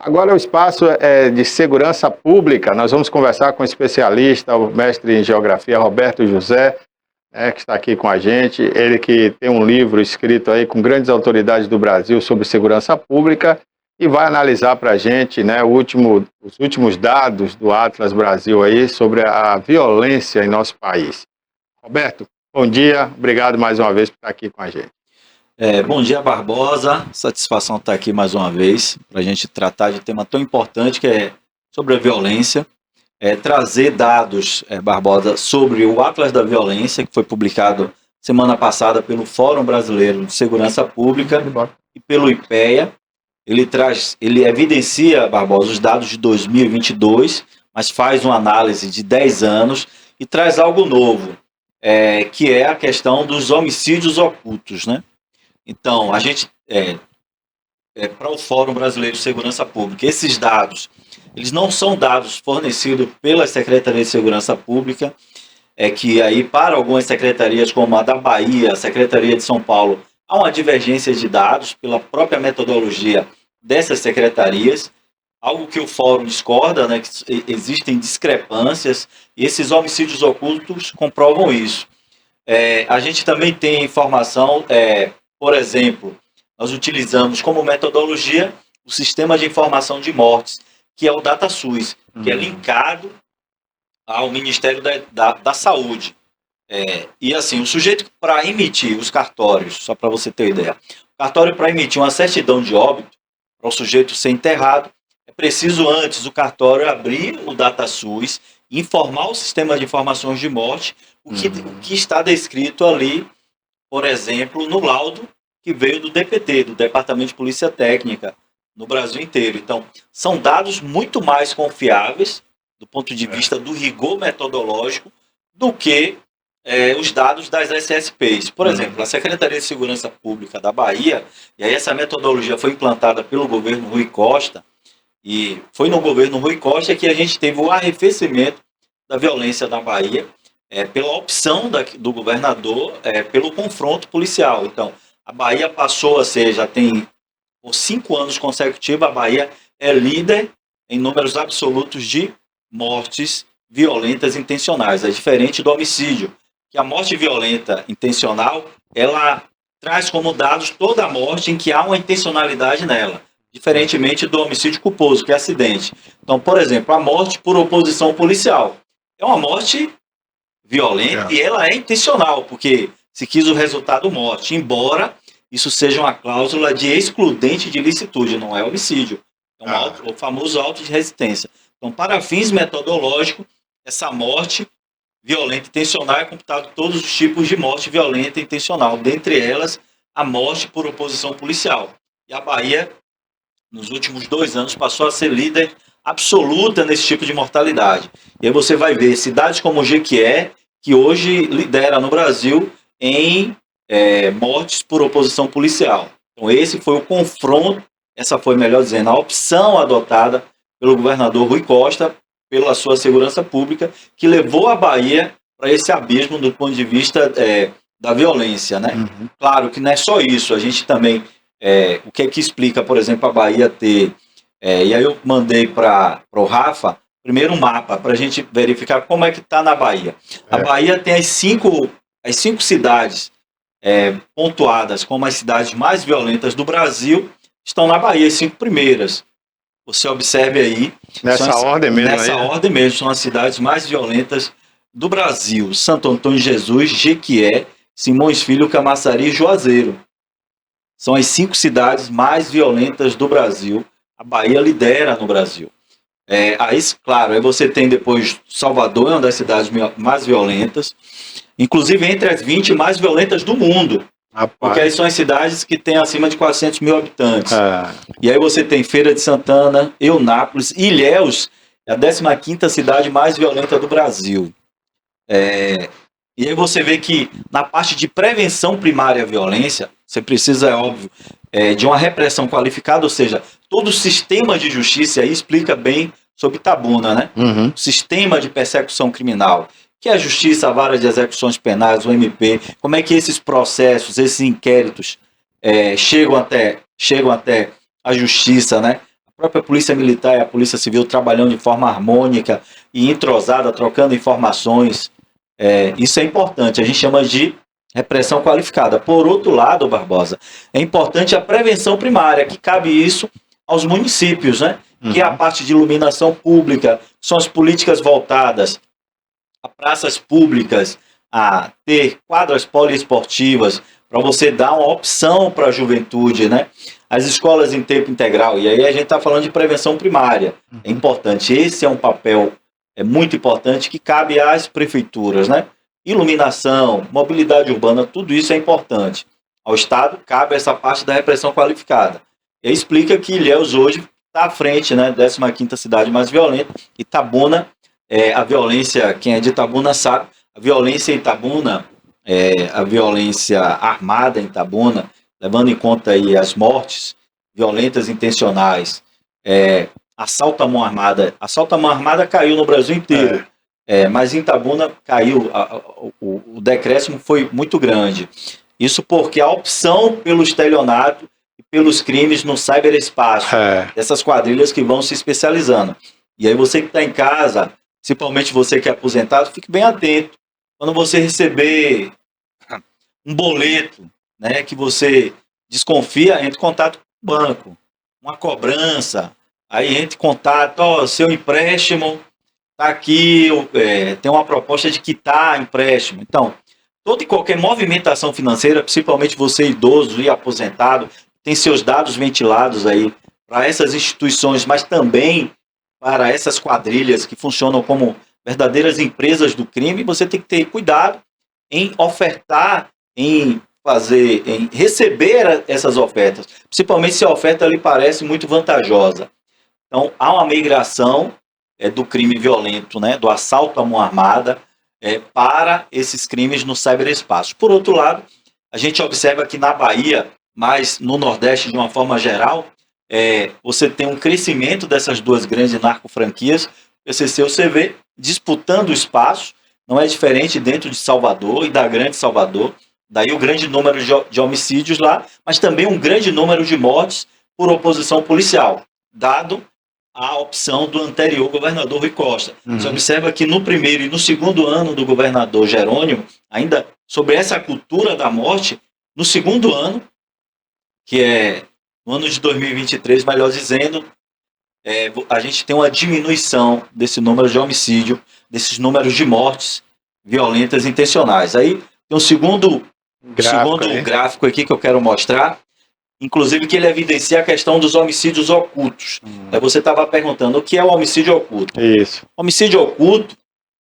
Agora o espaço é de segurança pública. Nós vamos conversar com o especialista, o mestre em geografia, Roberto José, que está aqui com a gente. Ele que tem um livro escrito aí com grandes autoridades do Brasil sobre segurança pública e vai analisar para a gente, né, os últimos dados do Atlas Brasil aí sobre a violência em nosso país. Roberto, bom dia. Obrigado mais uma vez por estar aqui com a gente. Bom dia, Barbosa. Satisfação estar aqui mais uma vez para a gente tratar de um tema tão importante que é sobre a violência. Trazer dados, Barbosa, sobre o Atlas da Violência, que foi publicado semana passada pelo Fórum Brasileiro de Segurança Pública e pelo IPEA. Ele evidencia, Barbosa, os dados de 2022, mas faz uma análise de 10 anos e traz algo novo, que é a questão dos homicídios ocultos, né? Então, a gente, para o Fórum Brasileiro de Segurança Pública, esses dados, eles não são dados fornecidos pela Secretaria de Segurança Pública, que aí para algumas secretarias, como a da Bahia, a Secretaria de São Paulo, há uma divergência de dados pela própria metodologia dessas secretarias, algo que o Fórum discorda, né, que existem discrepâncias, e esses homicídios ocultos comprovam isso. A gente também tem informação, por exemplo, nós utilizamos como metodologia o Sistema de Informação de Mortes, que é o DataSUS, que é linkado ao Ministério da Saúde. E assim, o sujeito para emitir os cartórios, só para você ter ideia, o cartório para emitir uma certidão de óbito, para o sujeito ser enterrado, é preciso antes o cartório abrir o DataSUS, informar o Sistema de Informações de Morte, o que está descrito ali, por exemplo, no laudo que veio do DPT, do Departamento de Polícia Técnica, no Brasil inteiro. Então, são dados muito mais confiáveis, do ponto de vista do rigor metodológico, do que os dados das SSPs. Por exemplo, a Secretaria de Segurança Pública da Bahia, e aí essa metodologia foi implantada pelo governo Rui Costa, e foi no governo Rui Costa que a gente teve o arrefecimento da violência na Bahia, pela opção do governador, pelo confronto policial. Então, a Bahia passou a ser, já tem por 5 anos consecutivos, a Bahia é líder em números absolutos de mortes violentas intencionais. É diferente do homicídio, que a morte violenta intencional, ela traz como dados toda a morte em que há uma intencionalidade nela, diferentemente do homicídio culposo, que é acidente. Então, por exemplo, a morte por oposição policial é uma morte violenta e ela é intencional, porque se quis o resultado morte, embora isso seja uma cláusula de excludente de ilicitude, não é homicídio, é o famoso auto de resistência. Então, para fins metodológicos, essa morte violenta intencional é computado todos os tipos de morte violenta intencional, dentre elas a morte por oposição policial. E a Bahia, nos últimos 2 anos, passou a ser líder absoluta nesse tipo de mortalidade. E aí você vai ver cidades como Jequié, que hoje lidera no Brasil em mortes por oposição policial. Então esse foi o confronto, essa foi, melhor dizendo, a opção adotada pelo governador Rui Costa, pela sua segurança pública, que levou a Bahia para esse abismo do ponto de vista da violência, né? Claro que não é só isso, a gente também, o que é que explica, por exemplo, a Bahia ter, e aí eu mandei para o Rafa, primeiro um mapa, para a gente verificar como é que está na Bahia. A Bahia tem as cinco cidades pontuadas como as cidades mais violentas do Brasil, estão na Bahia, as 5 primeiras. Você observe aí. Nessa ordem mesmo. Nessa ordem mesmo, são as cidades mais violentas do Brasil. Santo Antônio de Jesus, Jequié, Simões Filho, Camaçari e Juazeiro. São as 5 cidades mais violentas do Brasil. A Bahia lidera no Brasil. Aí, claro, aí você tem depois Salvador, é uma das cidades mais violentas. Inclusive entre as 20 mais violentas do mundo. Porque aí são as cidades que têm acima de 400 mil habitantes. E aí você tem Feira de Santana, Eunápolis, Ilhéus, é a 15ª cidade mais violenta do Brasil. E aí você vê que na parte de prevenção primária à violência, você precisa, é óbvio, de uma repressão qualificada, ou seja, todo o sistema de justiça aí explica bem sobre Itabuna, né? O sistema de persecução criminal, que é a Justiça, a Vara de Execuções Penais, o MP, como é que esses processos, esses inquéritos chegam até a Justiça, né? própria Polícia Militar e a Polícia Civil trabalhando de forma harmônica e entrosada, trocando informações. Isso é importante, a gente chama de repressão qualificada. Por outro lado, Barbosa, é importante a prevenção primária, que cabe isso aos municípios, né? Que é a parte de iluminação pública, são as políticas voltadas a praças públicas, a ter quadras poliesportivas, para você dar uma opção para a juventude, né? As escolas em tempo integral, e aí a gente está falando de prevenção primária, é importante, esse é um papel muito importante que cabe às prefeituras, né? Iluminação, mobilidade urbana, tudo isso é importante. Ao Estado cabe essa parte da repressão qualificada. E aí explica que Ilhéus hoje está à frente, né? 15ª cidade mais violenta, Itabuna, a violência, quem é de Itabuna sabe, a violência em Itabuna, a violência armada em Itabuna, levando em conta aí as mortes violentas intencionais, assalto à mão armada caiu no Brasil inteiro, mas em Itabuna caiu, o decréscimo foi muito grande. Isso porque a opção pelo estelionato e pelos crimes no cyberespaço, dessas quadrilhas que vão se especializando. E aí você que está em casa, principalmente você que é aposentado, fique bem atento. Quando você receber um boleto, né, que você desconfia, entre em contato com o banco. Uma cobrança, aí entre em contato, seu empréstimo está aqui, tem uma proposta de quitar empréstimo. Então, toda e qualquer movimentação financeira, principalmente você idoso e aposentado, tem seus dados ventilados aí para essas instituições, mas também para essas quadrilhas que funcionam como verdadeiras empresas do crime, você tem que ter cuidado em ofertar, em receber essas ofertas, principalmente se a oferta lhe parece muito vantajosa. Então, há uma migração do crime violento, né, do assalto à mão armada, para esses crimes no cyberespaço. Por outro lado, a gente observa que na Bahia, mas no Nordeste de uma forma geral, você tem um crescimento dessas duas grandes narcofranquias, PCC e o CV, disputando o espaço, não é diferente dentro de Salvador e da Grande Salvador, daí o grande número de homicídios lá, mas também um grande número de mortes por oposição policial, dado a opção do anterior governador Rui Costa. Você observa que no primeiro e no segundo ano do governador Jerônimo, ainda sobre essa cultura da morte, no segundo ano, que é no ano de 2023, melhor dizendo, a gente tem uma diminuição desse número de homicídio, desses números de mortes violentas intencionais. Aí tem um segundo gráfico aqui que eu quero mostrar, inclusive que ele evidencia a questão dos homicídios ocultos. Você estava perguntando o que é o homicídio oculto. Isso. Homicídio oculto,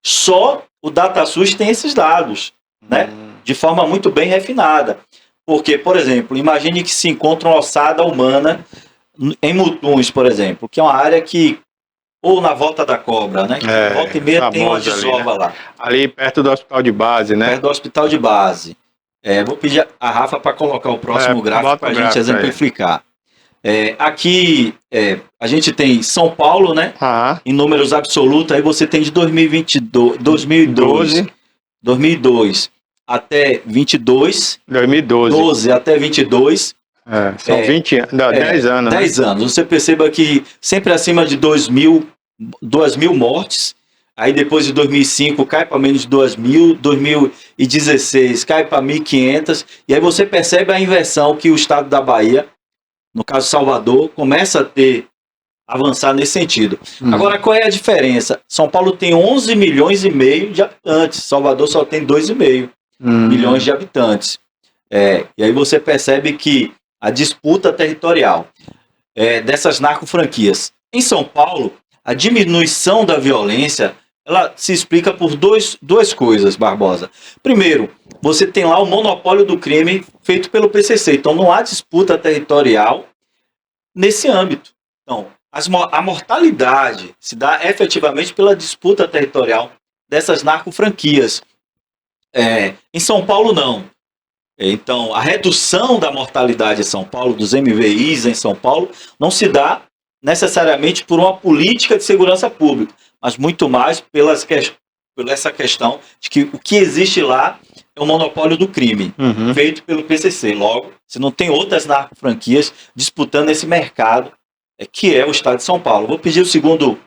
só o DataSUS tem esses dados, né? De forma muito bem refinada. Porque, por exemplo, imagine que se encontra uma ossada humana em Mutuns, por exemplo, que é uma área que, ou na Volta da Cobra, né? Que volta e meia tem uma desova ali, né? Lá. Ali perto do hospital de base, né? Perto do hospital de base. Vou pedir a Rafa para colocar o próximo gráfico para a gente exemplificar. Aqui a gente tem São Paulo, né? Em números absolutos, aí você tem de 2002 até 22. 2012 até 22. São 20 anos, 10 anos. 10 anos. Você perceba que sempre acima de 2 mil mortes. Aí depois de 2005 cai para menos de 2.000, 2016 cai para 1.500, e aí você percebe a inversão que o estado da Bahia, no caso Salvador, começa a avançar nesse sentido. Agora, qual é a diferença? São Paulo tem 11 milhões e meio de habitantes, Salvador só tem 2,5 milhões de habitantes. E aí você percebe que a disputa territorial dessas narcofranquias. Em São Paulo, a diminuição da violência, ela se explica por duas coisas, Barbosa. Primeiro, você tem lá o monopólio do crime feito pelo PCC. Então, não há disputa territorial nesse âmbito. Então, a mortalidade se dá efetivamente pela disputa territorial dessas narcofranquias. Em São Paulo, não. Então, a redução da mortalidade em São Paulo, dos MVIs em São Paulo, não se dá necessariamente por uma política de segurança pública, mas muito mais pela essa questão de que o que existe lá é o monopólio do crime, feito pelo PCC. Logo, você não tem outras narcofranquias disputando esse mercado que é o estado de São Paulo. Vou pedir o segundo.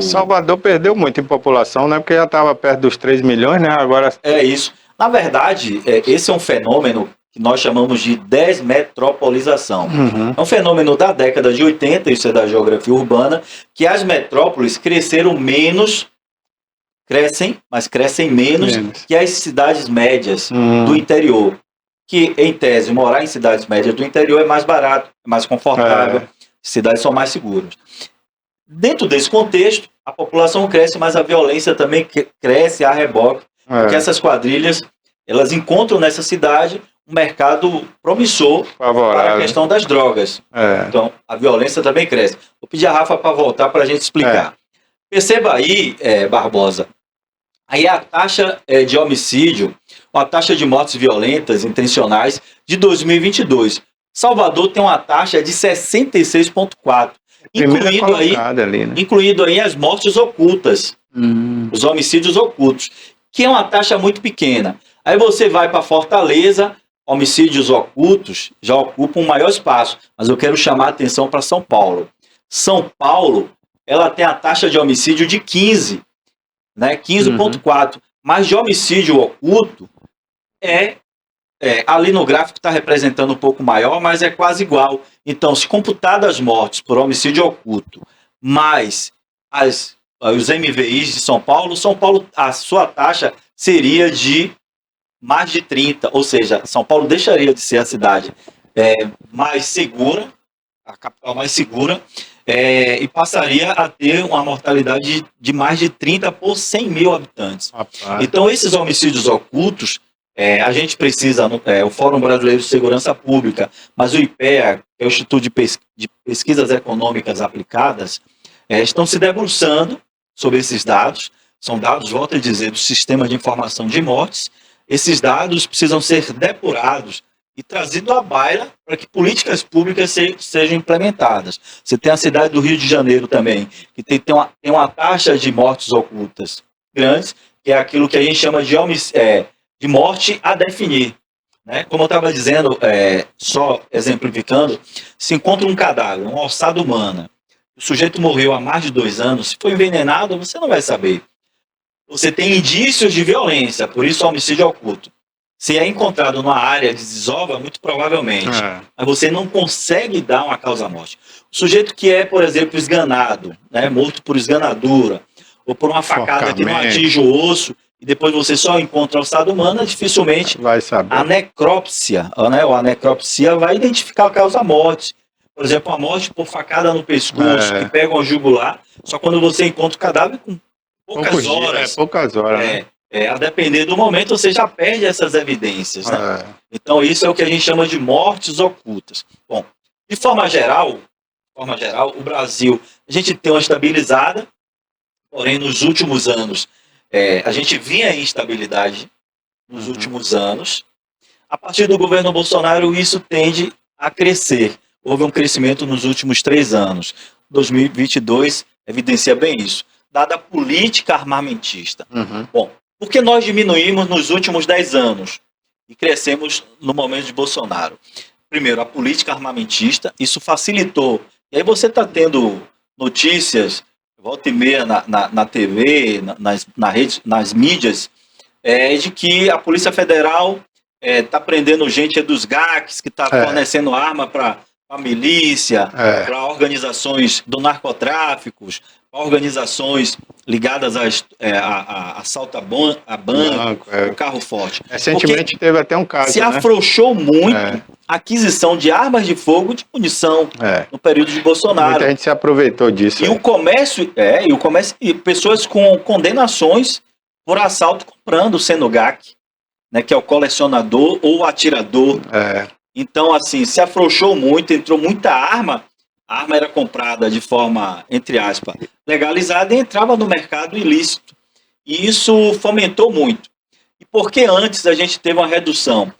Salvador perdeu muito em população, né? Porque já estava perto dos 3 milhões, né? Agora. É isso. Na verdade, esse é um fenômeno que nós chamamos de desmetropolização. É um fenômeno da década de 80, isso é da geografia urbana, que as metrópoles cresceram menos, mas crescem menos que as cidades médias do interior. Que, em tese, morar em cidades médias do interior é mais barato, é mais confortável, cidades são mais seguras. Dentro desse contexto, a população cresce, mas a violência também cresce a reboque, porque essas quadrilhas, elas encontram nessa cidade um mercado promissor para a questão das drogas. Então, a violência também cresce. Vou pedir a Rafa para voltar para a gente explicar. Perceba aí, Barbosa, aí a taxa de homicídio, a taxa de mortes violentas intencionais de 2022. Salvador tem uma taxa de 66,4. Incluindo aí as mortes ocultas, os homicídios ocultos, que é uma taxa muito pequena. Aí você vai para Fortaleza, homicídios ocultos já ocupam um maior espaço, mas eu quero chamar a atenção para São Paulo. São Paulo, ela tem a taxa de homicídio de 15, né, 15,4, mas de homicídio oculto ali no gráfico está representando um pouco maior, mas é quase igual. Então, se computadas as mortes por homicídio oculto, mais os MVIs de São Paulo, a sua taxa seria de mais de 30, ou seja, São Paulo deixaria de ser a cidade mais segura, a capital mais segura, e passaria a ter uma mortalidade de mais de 30 por 100 mil habitantes. Então, esses homicídios ocultos, a gente precisa, o Fórum Brasileiro de Segurança Pública, mas o IPEA, que é o Instituto de Pesquisas Econômicas Aplicadas, estão se debruçando sobre esses dados. São dados, volto a dizer, do Sistema de Informação de Mortes. Esses dados precisam ser depurados e trazidos à baila para que políticas públicas sejam implementadas. Você tem a cidade do Rio de Janeiro também, que tem uma taxa de mortes ocultas grandes, que é aquilo que a gente chama de morte a definir. Né? Como eu estava dizendo, só exemplificando, se encontra um cadáver, uma ossada humana, o sujeito morreu há mais de 2 anos, se foi envenenado, você não vai saber. Você tem indícios de violência, por isso homicídio oculto. Se é encontrado numa área de desova, muito provavelmente, mas você não consegue dar uma causa-morte. O sujeito que é, por exemplo, esganado, né, morto por esganadura, ou por uma facada que não atinge o osso, e depois você só encontra a ossada humana, dificilmente vai saber. A necrópsia, né, ou a necropsia vai identificar a causa-morte. Por exemplo, a morte por facada no pescoço, que pega o jugular, só quando você encontra o cadáver com poucas horas. Poucas horas. A depender do momento, você já perde essas evidências. Né? Então, isso é o que a gente chama de mortes ocultas. Bom, de forma geral, o Brasil, a gente tem uma estabilizada, porém, nos últimos anos, a gente vinha em instabilidade nos últimos anos. A partir do governo Bolsonaro, isso tende a crescer. Houve um crescimento nos últimos 3 anos. 2022 evidencia bem isso. Dada a política armamentista. Bom, por que nós diminuímos nos últimos 10 anos e crescemos no momento de Bolsonaro? Primeiro, a política armamentista, isso facilitou. E aí você está tendo notícias, volta e meia na TV, nas mídias, de que a Polícia Federal está prendendo gente dos GACs, que está fornecendo arma para a milícia, para organizações do narcotráfico, para organizações ligadas a assalto a banco, o carro forte. Recentemente teve até um caso, se afrouxou muito a aquisição de armas de fogo e de munição no período de Bolsonaro. Muita gente se aproveitou disso. E o comércio, e pessoas com condenações por assalto comprando sendo GAC, né, que é o colecionador ou atirador. Então, assim, se afrouxou muito, entrou muita arma. A arma era comprada de forma, entre aspas, legalizada e entrava no mercado ilícito. E isso fomentou muito. E por que antes a gente teve uma redução?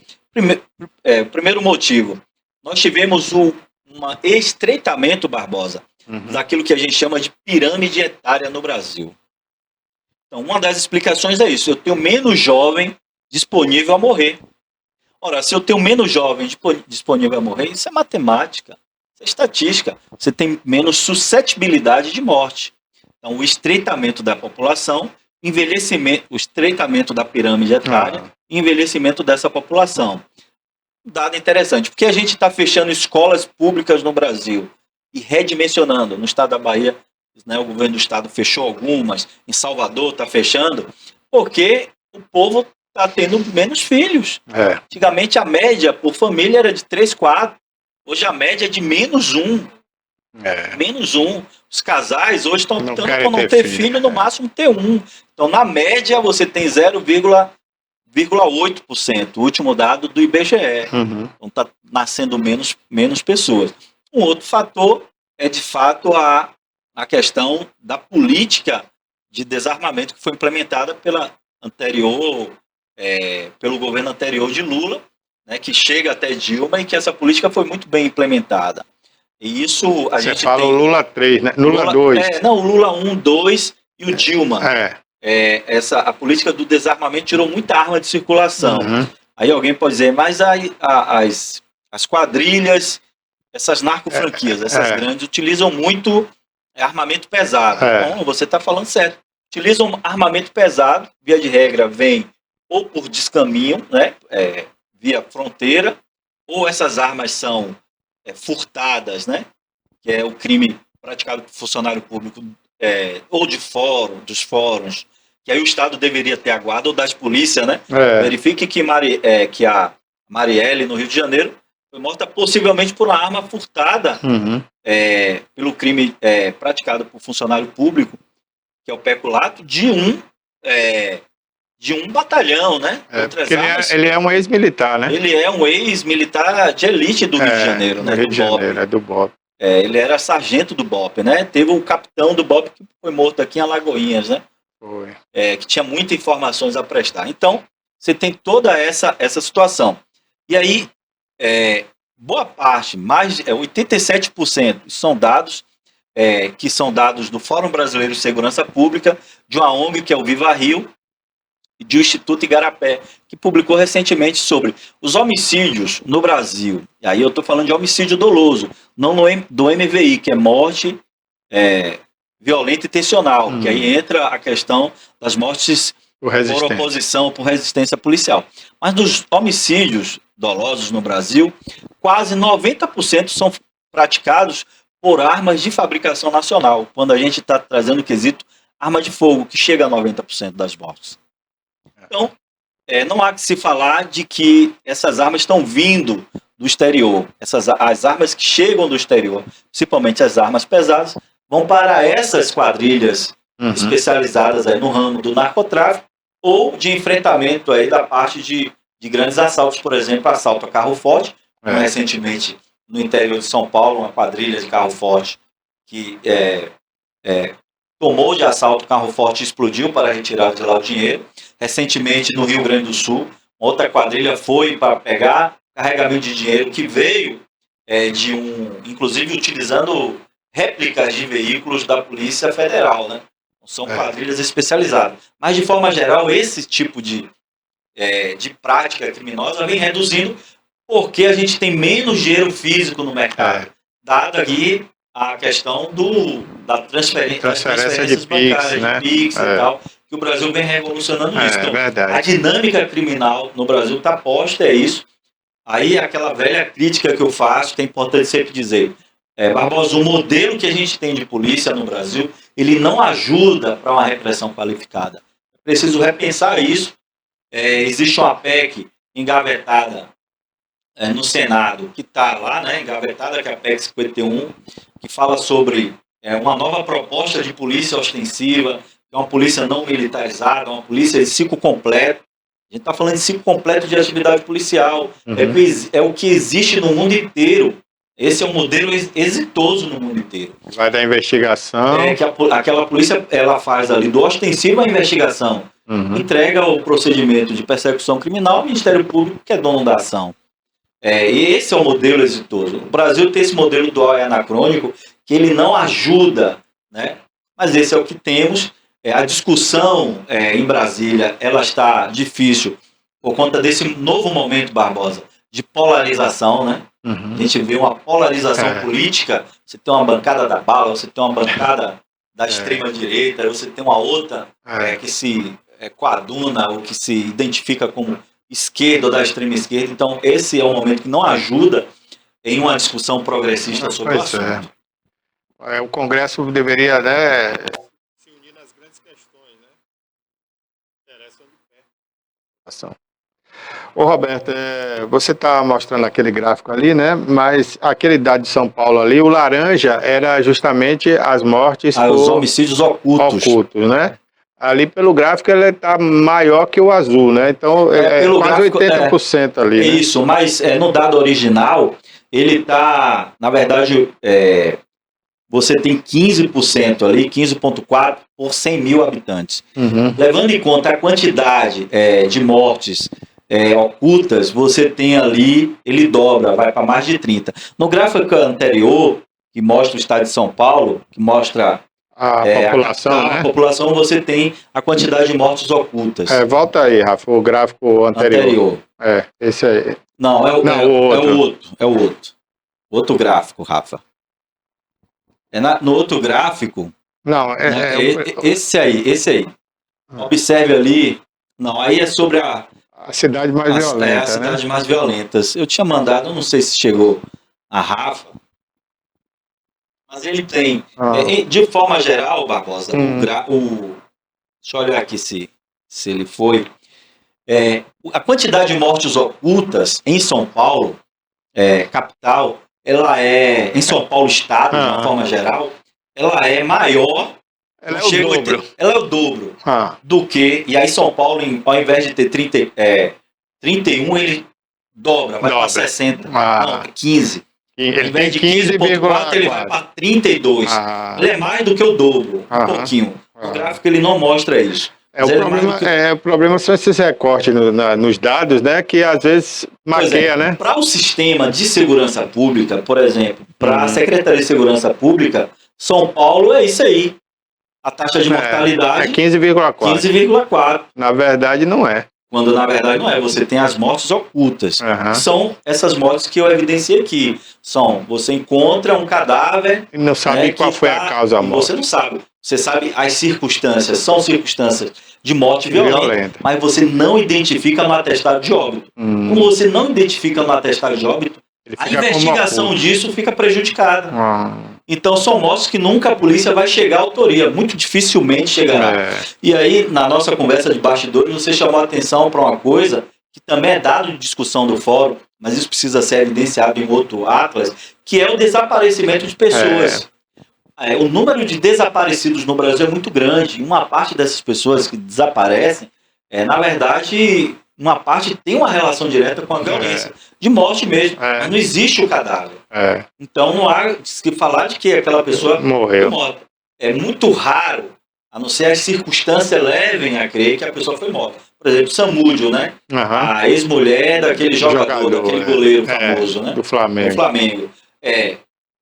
Primeiro motivo, nós tivemos um estreitamento, Barbosa, daquilo que a gente chama de pirâmide etária no Brasil. Então, uma das explicações é isso. Eu tenho menos jovem disponível a morrer. Ora, se eu tenho menos jovens disponível a morrer, isso é matemática. Isso é estatística. Você tem menos suscetibilidade de morte. Então, o estreitamento da população, envelhecimento, o estreitamento da pirâmide etária, envelhecimento dessa população. Um dado interessante, porque a gente está fechando escolas públicas no Brasil e redimensionando. No estado da Bahia, né, o governo do estado fechou algumas, em Salvador está fechando, porque o povo está tendo menos filhos. Antigamente a média por família era de 3, 4. Hoje a média é de -1. -1. Os casais hoje estão optando por não ter filho, no máximo ter um. Então, na média, você tem 0,8%. O último dado do IBGE. Então, está nascendo menos pessoas. Um outro fator é, de fato, a questão da política de desarmamento que foi implementada pelo governo anterior de Lula, né, que chega até Dilma, e que essa política foi muito bem implementada. E isso a gente fala o Lula 3, né? Lula 2. O Lula 1, 2 e o Dilma. A política do desarmamento tirou muita arma de circulação. Aí alguém pode dizer, mas as quadrilhas, essas narcofranquias, essas grandes, utilizam muito armamento pesado. Então, você está falando certo. Utilizam armamento pesado, via de regra, vem ou por descaminho, né, via fronteira, ou essas armas são furtadas, né, que é o crime praticado por funcionário público, ou dos fóruns, que aí o Estado deveria ter a guarda, ou das polícias, né? Verifique que a Marielle, no Rio de Janeiro, foi morta possivelmente por uma arma furtada pelo crime praticado por funcionário público, que é o peculato, de um batalhão, né? Ele é um ex-militar, né? Ele é um ex-militar de elite do Rio de Janeiro, né? Rio de Janeiro, é do BOP. Ele era sargento do BOP, né? Teve o capitão do BOP que foi morto aqui em Alagoinhas, né? Foi. Que tinha muitas informações a prestar. Então, você tem toda essa situação. E aí, boa parte, mais 87%, são dados que são dados do Fórum Brasileiro de Segurança Pública, de uma ONG que é o Viva Rio, e do Instituto Igarapé, que publicou recentemente sobre os homicídios no Brasil. E aí eu estou falando de homicídio doloso, não do MVI, que é morte violenta e intencional, que aí entra a questão das mortes por oposição, por resistência policial. Mas dos homicídios dolosos no Brasil, quase 90% são praticados por armas de fabricação nacional, quando a gente está trazendo o quesito arma de fogo, que chega a 90% das mortes. Então, não há que se falar de que essas armas estão vindo do exterior. As armas que chegam do exterior, principalmente as armas pesadas, vão para essas quadrilhas especializadas aí no ramo do narcotráfico ou de enfrentamento aí da parte de grandes assaltos, por exemplo, assalto a carro forte, como recentemente no interior de São Paulo, uma quadrilha de carro forte que tomou de assalto o carro forte e explodiu para retirar de lá o dinheiro. Recentemente, no Rio Grande do Sul, outra quadrilha foi para pegar carregamento de dinheiro que veio inclusive utilizando réplicas de veículos da Polícia Federal, né? São quadrilhas especializadas. Mas, de forma geral, esse tipo de prática criminosa vem reduzindo porque a gente tem menos dinheiro físico no mercado. Dado aqui a questão da transferência de bancárias, PIX, né? de PIX e tal, que o Brasil vem revolucionando isso. Então, verdade. a dinâmica criminal no Brasil está posta, é isso. Aí aquela velha crítica que eu faço, que é importante sempre dizer, Barbosa, o modelo que a gente tem de polícia no Brasil, ele não ajuda para uma repressão qualificada. É preciso repensar isso. Existe uma PEC engavetada no Senado, que está lá, né, engavetada, que é a PEC 51, que fala sobre uma nova proposta de polícia ostensiva, que é uma polícia não militarizada, uma polícia de ciclo completo. A gente está falando de ciclo completo de atividade policial. É o que existe no mundo inteiro. Esse é um modelo exitoso no mundo inteiro. Vai da investigação. Aquela polícia, ela faz ali do ostensivo a investigação. Entrega o procedimento de persecução criminal ao Ministério Público, que é dono da ação. Esse é o modelo exitoso. O Brasil tem esse modelo dual e anacrônico, que ele não ajuda, né? Mas esse é o que temos. A discussão em Brasília, ela está difícil por conta desse novo momento, Barbosa, de polarização, né? A gente vê uma polarização política, você tem uma bancada da bala, você tem uma bancada da extrema-direita, você tem uma outra que se coaduna ou que se identifica como esquerda ou da extrema-esquerda. Então, esse é um momento que não ajuda em uma discussão progressista sobre o assunto. O Congresso deveria, né, se unir nas grandes questões, né? Interessam de perto. Ô Roberto, você está mostrando aquele gráfico ali, né? Mas aquele dado de São Paulo ali, o laranja era justamente as mortes por os homicídios ocultos, né? Ali pelo gráfico ele está maior que o azul, né? Então pelo quase gráfico, 80% ali. Né? Isso, mas no dado original ele está, na verdade, você tem 15% ali, 15,4 por 100 mil habitantes. Levando em conta a quantidade de mortes ocultas, você tem ali, ele dobra, vai para mais de 30. No gráfico anterior, que mostra o estado de São Paulo, que mostra a população, né? A população, você tem a quantidade de mortes ocultas. Volta aí, Rafa, o gráfico anterior. Esse aí. Não, o outro. Outro gráfico, Rafa. No outro gráfico. Não, esse aí. Observe ali. Não, aí é sobre a cidade mais violenta. As cidades mais violentas. Eu tinha mandado, eu não sei se chegou a Rafa, mas ele tem, de forma geral, Barbosa, deixa eu olhar aqui se ele foi. A quantidade de mortes ocultas em São Paulo, capital, ela em São Paulo Estado, de uma forma geral, ela é maior. Ela é o dobro do que. E aí São Paulo, ao invés de ter 31, ele dobra, vai para 60. Não, 15. Ele ao invés de 15,4, ele vai para 32. Ele é mais do que o dobro, um pouquinho. O gráfico ele não mostra isso. O problema são esses recortes nos dados, né? Que às vezes maqueia, né? Para o sistema de segurança pública, por exemplo, para a Secretaria de Segurança Pública, São Paulo é isso aí. A taxa de mortalidade 15,4. Na verdade, não é. Quando na verdade não é. Você tem as mortes ocultas. São essas mortes que eu evidenciei aqui. Você encontra um cadáver. E não sabe qual foi a causa da morte. Você não sabe. Você sabe as circunstâncias. São circunstâncias de morte violenta. Mas você não identifica no atestado de óbito. Como você não identifica no atestado de óbito, a investigação disso fica prejudicada. Então são mortes que nunca a polícia vai chegar à autoria, muito dificilmente chegará. E aí, na nossa conversa de bastidores, você chamou a atenção para uma coisa que também é dado de discussão do fórum, mas isso precisa ser evidenciado em outro atlas, que é o desaparecimento de pessoas. O número de desaparecidos no Brasil é muito grande. Uma parte dessas pessoas que desaparecem, na verdade, uma parte tem uma relação direta com a violência, de morte mesmo, mas não existe o cadáver. Então não há que falar de que aquela pessoa morreu. Morta. É muito raro, a não ser as circunstâncias levem a crer que a pessoa foi morta. Por exemplo, Samúdio, né? A ex-mulher daquele jogador, daquele goleiro famoso, né? Do Flamengo.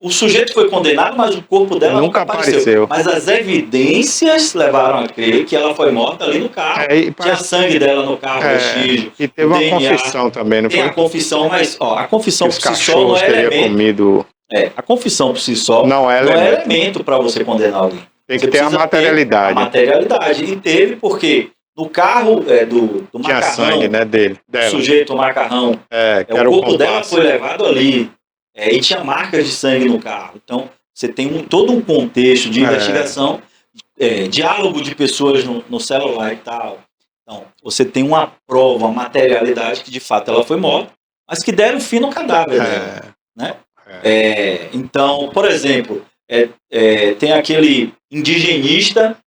O sujeito foi condenado, mas o corpo dela nunca apareceu. Mas as evidências levaram a crer que ela foi morta ali no carro. Tinha sangue dela no carro, vestígio. E teve uma confissão também, não foi? Tem a confissão, mas a confissão por si só não é elemento. A confissão por si só não é elemento para você condenar alguém. Tem que ter a materialidade. E teve porque no carro do tinha Macarrão, sangue, né, dela. O sujeito, o Macarrão, o corpo dela foi levado ali. E tinha marcas de sangue no carro. Então, você tem todo um contexto de investigação, diálogo de pessoas no celular e tal. Então, você tem uma prova, uma materialidade que, de fato, ela foi morta, mas que deram fim no cadáver dela. Né? Então, por exemplo, tem aquele indigenista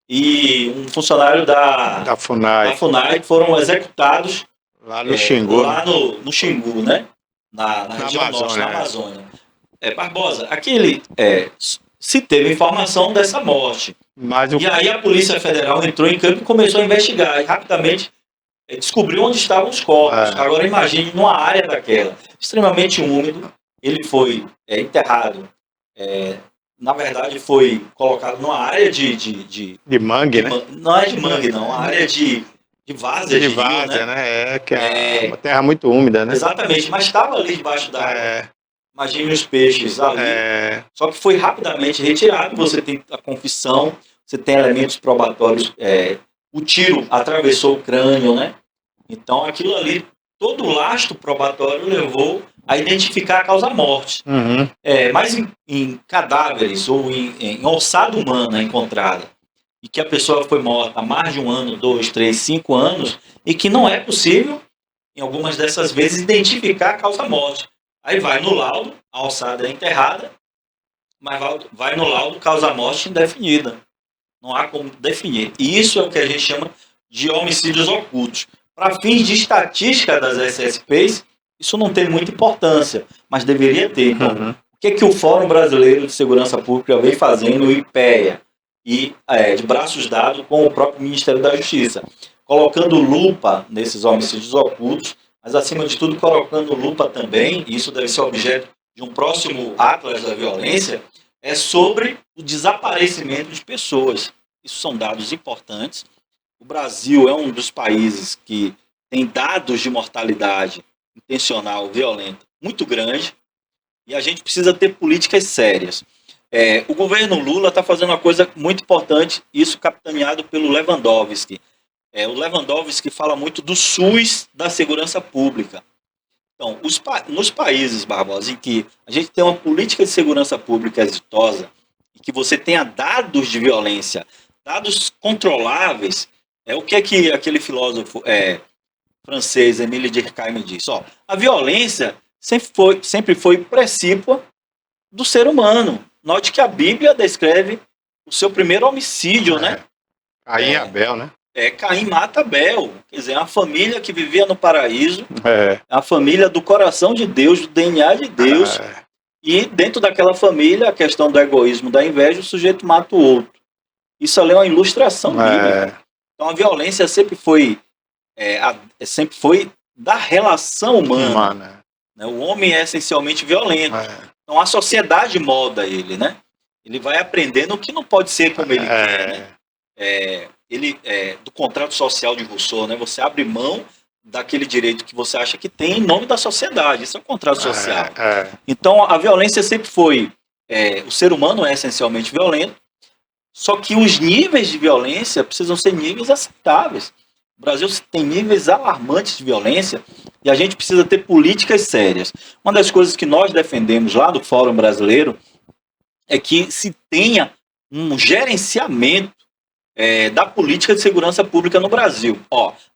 e um funcionário da FUNAI que foram executados lá no Xingu. Lá no Xingu, né? Na região norte, na Amazônia. Barbosa, se teve informação dessa morte. E aí a Polícia Federal entrou em campo e começou a investigar. E rapidamente descobriu onde estavam os corpos. Agora imagine numa área daquela, extremamente úmido, ele foi enterrado. Na verdade, foi colocado numa área de mangue, né? Não é de mangue, não. Uma área de de várzea de De rio, várzea, né? né? Que é uma terra muito úmida, né? Exatamente, mas estava ali debaixo d'água. É, Imagine os peixes ali. é, Só que foi rapidamente retirado. Você tem a confissão, você tem elementos probatórios. O tiro atravessou o crânio, né? Então aquilo ali, todo o lastro probatório levou a identificar a causa-morte. uhum, Mas em cadáveres ou em ossada humana encontrada, e que a pessoa foi morta há mais de 1 ano, 2, 3, 5 anos, e que não é possível, em algumas dessas vezes, identificar a causa-morte. Aí vai no laudo, a ossada é enterrada, mas vai no laudo causa-morte indefinida. Não há como definir. E isso é o que a gente chama de homicídios ocultos. Para fins de estatística das SSPs, isso não tem muita importância, mas deveria ter. Então, uhum. o que o Fórum Brasileiro de Segurança Pública vem fazendo, o IPEA, e de braços dados com o próprio Ministério da Justiça, colocando lupa nesses homicídios ocultos, mas acima de tudo colocando lupa também, e isso deve ser objeto de um próximo Atlas da Violência, é sobre o desaparecimento de pessoas. Isso são dados importantes. O Brasil é um dos países que tem dados de mortalidade intencional violenta muito grande, e a gente precisa ter políticas sérias. O governo Lula está fazendo uma coisa muito importante, isso capitaneado pelo Lewandowski. O Lewandowski fala muito do SUS da segurança pública. Então, nos países, Barbosa, em que a gente tem uma política de segurança pública exitosa, e que você tenha dados de violência, dados controláveis, o que é que aquele filósofo francês, Émile Durkheim, diz? A violência sempre foi precípua do ser humano. Note que a Bíblia descreve o seu primeiro homicídio, né? Caim e Abel, né? Caim mata Abel. Quer dizer, uma família que vivia no paraíso, É, a família do coração de Deus, do DNA de Deus, é, e dentro daquela família, a questão do egoísmo, da inveja, o sujeito mata o outro. Isso ali é uma ilustração bíblica. Então a violência sempre foi da relação humana. Né? O homem é essencialmente violento. Então a sociedade molda ele, né? Ele vai aprendendo o que não pode ser como ele quer, né? Do contrato social de Rousseau, né? Você abre mão daquele direito que você acha que tem em nome da sociedade. Isso é um contrato social. Então a violência sempre foi... o ser humano é essencialmente violento, só que os níveis de violência precisam ser níveis aceitáveis. O Brasil tem níveis alarmantes de violência e a gente precisa ter políticas sérias. Uma das coisas que nós defendemos lá do Fórum Brasileiro é que se tenha um gerenciamento da política de segurança pública no Brasil.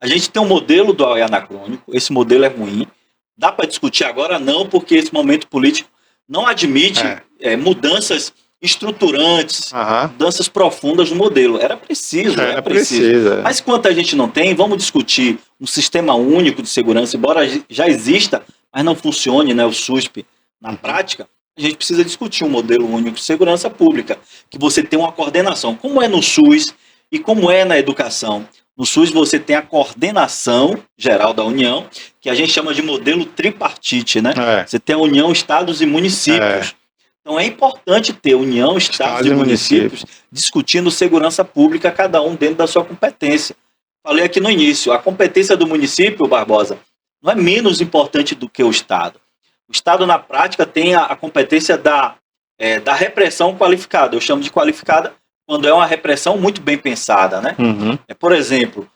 A gente tem um modelo do anacrônico, esse modelo é ruim, dá para discutir agora? Não, porque esse momento político não admite mudanças estruturantes, mudanças profundas no modelo. Era preciso. Mas enquanto a gente não tem, vamos discutir um sistema único de segurança, embora já exista, mas não funcione, né, o SUSP na prática. A gente precisa discutir um modelo único de segurança pública, que você tem uma coordenação, como é no SUS e como é na educação. No SUS você tem a coordenação geral da União, que a gente chama de modelo tripartite, né? Você tem a União, Estados e Municípios. Então é importante ter União, Estados e municípios discutindo segurança pública, cada um dentro da sua competência. Falei aqui no início, a competência do município, Barbosa, não é menos importante do que o Estado. O Estado, na prática, tem a competência da repressão qualificada. Eu chamo de qualificada quando é uma repressão muito bem pensada, né? Por exemplo,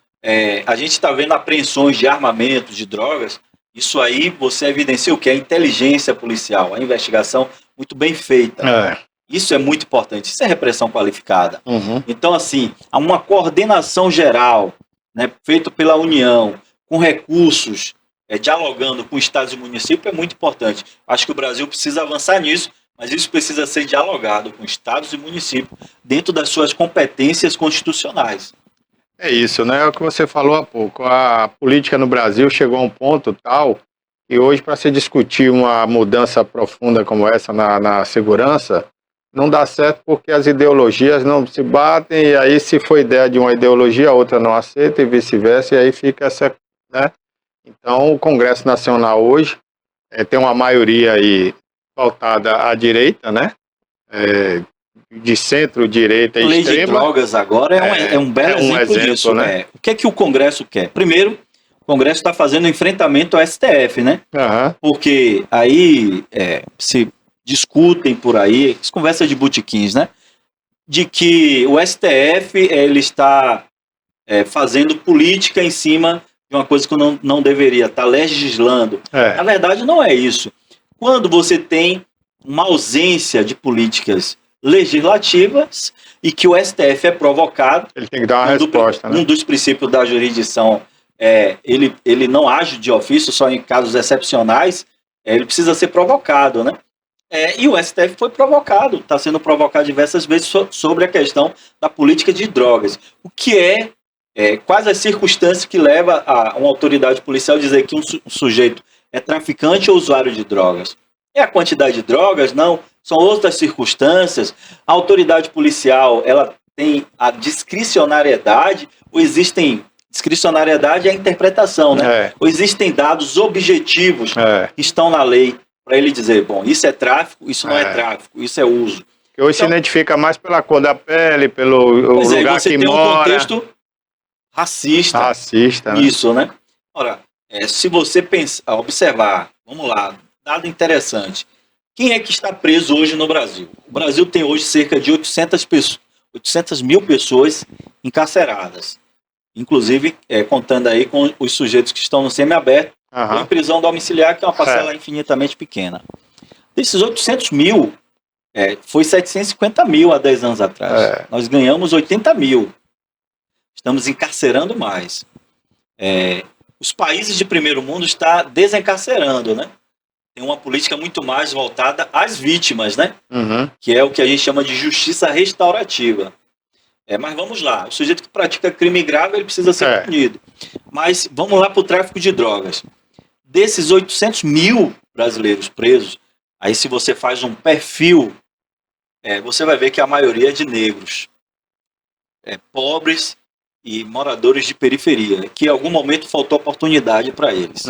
a gente está vendo apreensões de armamentos, de drogas. Isso aí você evidencia o que? A inteligência policial, a investigação muito bem feita. Isso é muito importante. Isso é repressão qualificada. Então, assim, há uma coordenação geral, né, feita pela União, com recursos, dialogando com estados e municípios, é muito importante. Acho que o Brasil precisa avançar nisso, mas isso precisa ser dialogado com estados e municípios dentro das suas competências constitucionais. É isso, né? É o que você falou há pouco. A política no Brasil chegou a um ponto tal que hoje, para se discutir uma mudança profunda como essa na segurança, não dá certo porque as ideologias não se batem, e aí se for ideia de uma ideologia, a outra não aceita e vice-versa, e aí fica essa, né? Então, o Congresso Nacional hoje tem uma maioria aí pautada à direita, né? de centro-direita A lei de extrema. drogas agora é um belo exemplo disso. Né? O que é que o Congresso quer? Primeiro, o Congresso está fazendo enfrentamento ao STF, né? Uhum. Porque aí se discutem por aí, as conversas de botequins, né? De que o STF ele está fazendo política em cima de uma coisa que não deveria, está legislando. Na verdade, não é isso. Quando você tem uma ausência de políticas legislativas e que o STF é provocado, ele tem que dar uma resposta. Um dos princípios da jurisdição ele não age de ofício só em casos excepcionais, ele precisa ser provocado, né? E o STF foi provocado, está sendo provocado diversas vezes sobre a questão da política de drogas. O que quais as circunstâncias que leva a uma autoridade policial a dizer que um sujeito é traficante ou usuário de drogas? É a quantidade de drogas? Não. São outras circunstâncias. A autoridade policial ela tem a discricionariedade, ou existem... Discricionariedade é a interpretação, né? Ou existem dados objetivos que estão na lei para ele dizer, bom, isso é tráfico, isso não é tráfico, isso é uso. Que hoje se identifica mais pela cor da pele, pelo lugar que mora. Você tem um contexto racista nisso, né? Ora, se você observar, vamos lá, dado interessante, quem é que está preso hoje no Brasil? O Brasil tem hoje cerca de 800 mil pessoas encarceradas. Inclusive, contando aí com os sujeitos que estão no semiaberto, em prisão domiciliar, que é uma parcela infinitamente pequena. Desses 800 mil, foi 750 mil há 10 anos atrás. Nós ganhamos 80 mil. Estamos encarcerando mais. Os países de primeiro mundo estão desencarcerando, né? Tem uma política muito mais voltada às vítimas, né? Que é o que a gente chama de justiça restaurativa. Mas vamos lá, o sujeito que pratica crime grave, ele precisa ser punido. Mas vamos lá para o tráfico de drogas. Desses 800 mil brasileiros presos, aí se você faz um perfil, você vai ver que a maioria é de negros, pobres e moradores de periferia, que em algum momento faltou oportunidade para eles.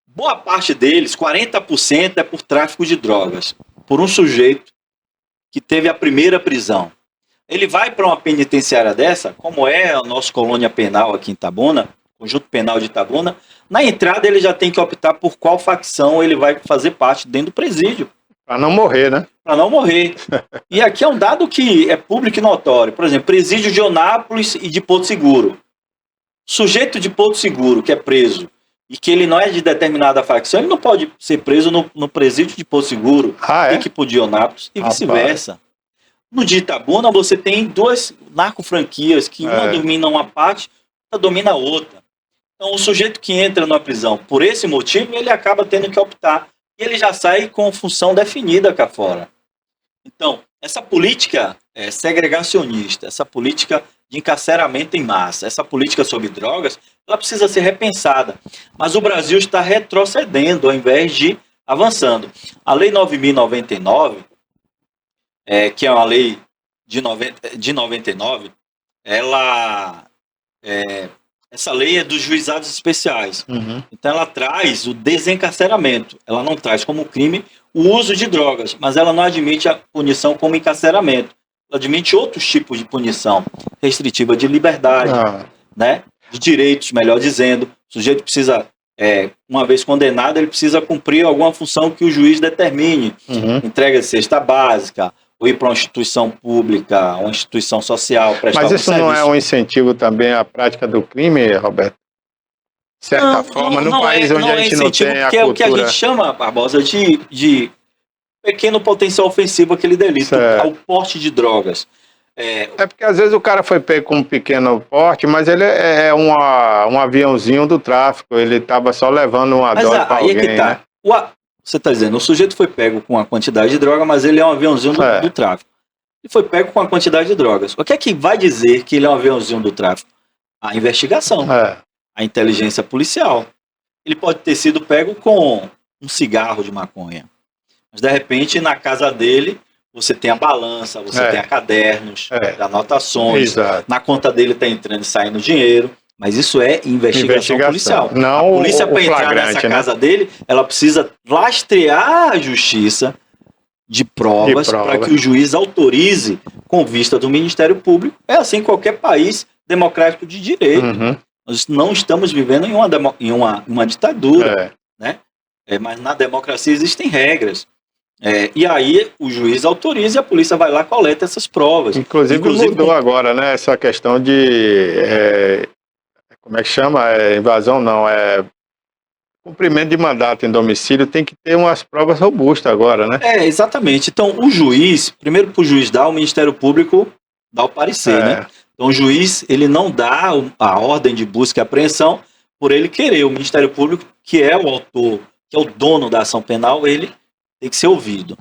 Boa parte deles, 40%, é por tráfico de drogas, por um sujeito que teve a primeira prisão. Ele vai para uma penitenciária dessa, como é a nossa colônia penal aqui em Itabuna, Conjunto Penal de Itabuna, na entrada ele já tem que optar por qual facção ele vai fazer parte dentro do presídio. Para não morrer, né? Para não morrer. E aqui é um dado que é público e notório. Por exemplo, presídio de Onápolis e de Porto Seguro. Sujeito de Porto Seguro que é preso e que ele não é de determinada facção, ele não pode ser preso no presídio de Porto Seguro, tem que ir para o de Onápolis e vice-versa. No de Itabuna, você tem duas narcofranquias, que uma domina uma parte, outra domina a outra. Então, o sujeito que entra na prisão por esse motivo, ele acaba tendo que optar. E ele já sai com função definida cá fora. Então, essa política segregacionista, essa política de encarceramento em massa, essa política sobre drogas, ela precisa ser repensada. Mas o Brasil está retrocedendo, ao invés de avançando. A Lei 9.099... que é uma lei de 99, essa lei é dos juizados especiais. Então ela traz o desencarceramento. Ela não traz como crime o uso de drogas, mas ela não admite a punição como encarceramento. Ela admite outros tipos de punição, restritiva de liberdade, né? De direitos, melhor dizendo. O sujeito precisa, uma vez condenado, ele precisa cumprir alguma função que o juiz determine. Entrega de cesta básica, ou ir para uma instituição pública, uma instituição social. Mas isso não é um incentivo também à prática do crime, Roberto? De certa forma, no país onde a gente não tem a cultura... É o que a gente chama, Barbosa, de pequeno potencial ofensivo aquele delito, ao porte de drogas. Porque às vezes o cara foi pego com um pequeno porte, mas ele é um aviãozinho do tráfico, ele estava só levando uma dose para alguém, né? Você está dizendo, o sujeito foi pego com a quantidade de droga, mas ele é um aviãozinho do tráfico. Ele foi pego com a quantidade de drogas. O que é que vai dizer que ele é um aviãozinho do tráfico? A investigação, a inteligência policial. Ele pode ter sido pego com um cigarro de maconha, mas de repente na casa dele você tem a balança, você tem cadernos, anotações, na conta dele está entrando e saindo dinheiro. Mas isso é investigação policial. Não, a polícia, para entrar nessa casa dele, ela precisa lastrear a justiça de provas para que o juiz autorize com vista do Ministério Público. É assim em qualquer país democrático de direito. Uhum. Nós não estamos vivendo em uma ditadura, né? Mas na democracia existem regras. E aí o juiz autoriza e a polícia vai lá e coleta essas provas. Inclusive mudou agora, né? Essa questão de... como é que chama? Invasão não, cumprimento de mandato em domicílio tem que ter umas provas robustas agora, né? Exatamente. Então, o juiz, primeiro para o juiz dar, o Ministério Público dá o parecer, né? Então, o juiz, ele não dá a ordem de busca e apreensão por ele querer. O Ministério Público, que é o autor, que é o dono da ação penal, ele tem que ser ouvido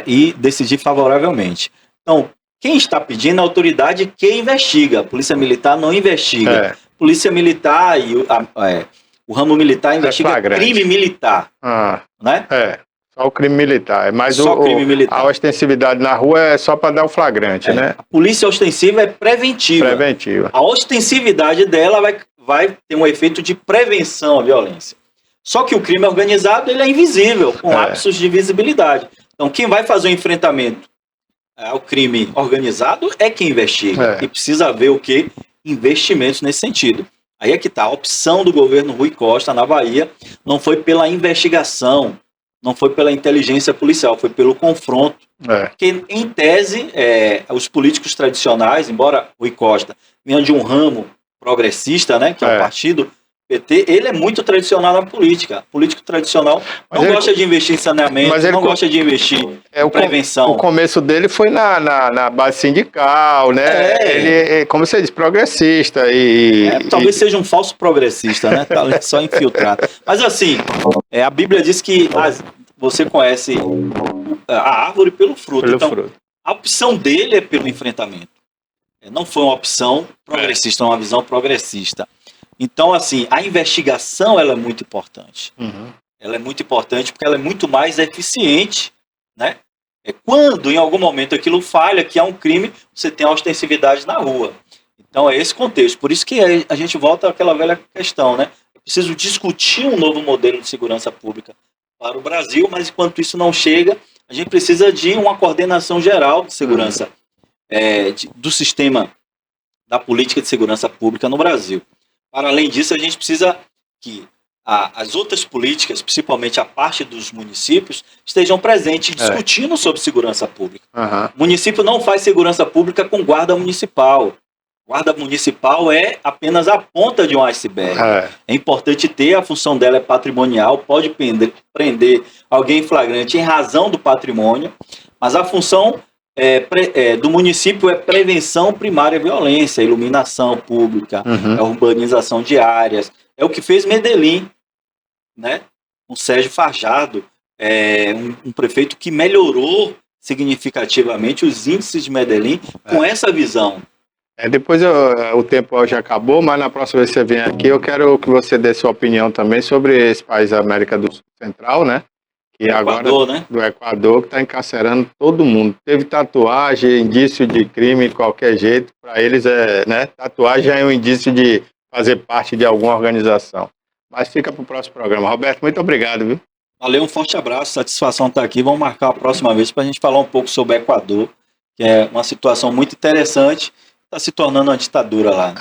e decidir favoravelmente. Então, quem está pedindo é a autoridade que investiga. A Polícia Militar não investiga. Polícia Militar e o ramo militar investiga crime militar. Né? Só o crime militar. Mas crime militar. A ostensividade na rua é só para dar o flagrante, né? A polícia ostensiva é preventiva. A ostensividade dela vai ter um efeito de prevenção à violência. Só que o crime organizado ele é invisível, com lapsos de visibilidade. Então, quem vai fazer o enfrentamento ao crime organizado é quem investiga. E precisa haver o quê? Investimentos nesse sentido. Aí é que está. A opção do governo Rui Costa na Bahia não foi pela investigação, não foi pela inteligência policial, foi pelo confronto. Porque, em tese, os políticos tradicionais, embora Rui Costa venha de um ramo progressista, né, que é o partido PT, ele é muito tradicional na política. Político tradicional não gosta de investir em saneamento, não gosta de investir em prevenção. O começo dele foi na base sindical, né? Ele, como você disse, progressista. Talvez seja um falso progressista, né? Tá só infiltrado. Mas assim, a Bíblia diz que você conhece a árvore pelo fruto. A opção dele é pelo enfrentamento. Não foi uma opção progressista, uma visão progressista. Então, assim, a investigação ela é muito importante. Ela é muito importante porque ela é muito mais eficiente, né? Quando, em algum momento, aquilo falha, que há um crime, você tem a ostensividade na rua. Então, é esse contexto. Por isso que a gente volta àquela velha questão, né? É preciso discutir um novo modelo de segurança pública para o Brasil, mas enquanto isso não chega, a gente precisa de uma coordenação geral de segurança do sistema da política de segurança pública no Brasil. Para além disso, a gente precisa que as outras políticas, principalmente a parte dos municípios, estejam presentes discutindo sobre segurança pública. O município não faz segurança pública com guarda municipal. Guarda municipal é apenas a ponta de um iceberg. É importante ter, a função dela é patrimonial, pode prender alguém em flagrante em razão do patrimônio, mas a função do município é prevenção primária à violência, iluminação pública, urbanização de áreas. É o que fez Medellín, né? O Sérgio Fajardo, um prefeito que melhorou significativamente os índices de Medellín com essa visão. Depois o tempo já acabou, mas na próxima vez que você vem aqui, eu quero que você dê sua opinião também sobre esse país da América do Sul Central, né? E agora do Equador, que está encarcerando todo mundo. Teve tatuagem, indício de crime de qualquer jeito. Para eles, né, tatuagem é um indício de fazer parte de alguma organização. Mas fica para o próximo programa. Roberto, muito obrigado, viu? Valeu, um forte abraço, satisfação estar aqui. Vamos marcar a próxima vez para a gente falar um pouco sobre o Equador, que é uma situação muito interessante, está se tornando uma ditadura lá.